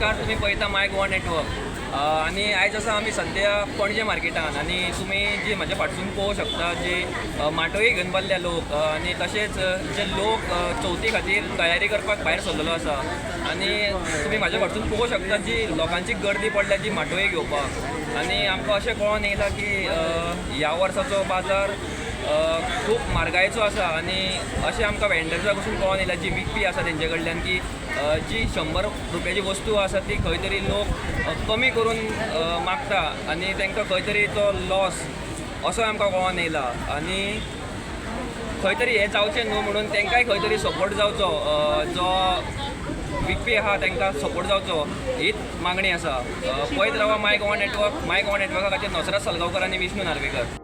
नमस्कार, तुम्ही पळयता माय गोवा नेटवर्क आणि आयज आसा आमी सद्या पणजे मार्केटान आणि तुम्ही जी म्हाज्या फाटसून पळोवंक शकता जे माटोळी घेवन बसल्या लोक आणि तशेंच जे लोक चवथी खातीर तयारी करपाक भायर सरलेलो आसा आणि तुम्ही म्हाज्या फाटसून पळोवंक शकता जी लोकांची गर्दी पडल्या जी माटोळी घेवपाक आणि आमकां अशें कळोन येयला की ह्या वर्साचो बाजार खूप म्हारगायेचो आसा आणि अशें आमकां वेंडर्सा कडसून कळोन येयला जी विकपी आसा तेंचे कडल्यान की जी 100 रुपयाची वस्तू आसा ती खंय तरी लोक कमी करून मागता आणि तांकां खंय तरी तो लॉस असो आमकां कळोन येयला आणि खंय तरी हें जावचें न्हू म्हणून तांकांय खंय तरी सपोर्ट जावचो जो विकपी आहा तांकां सपोर्ट जावचो हीच मागणी आसा. पळयत रावा माय गोवा नेटवर्क. माय गोवा नेटवर्का खातीर नसरात सलगांवकर आनी विष्णू नार्वेकर.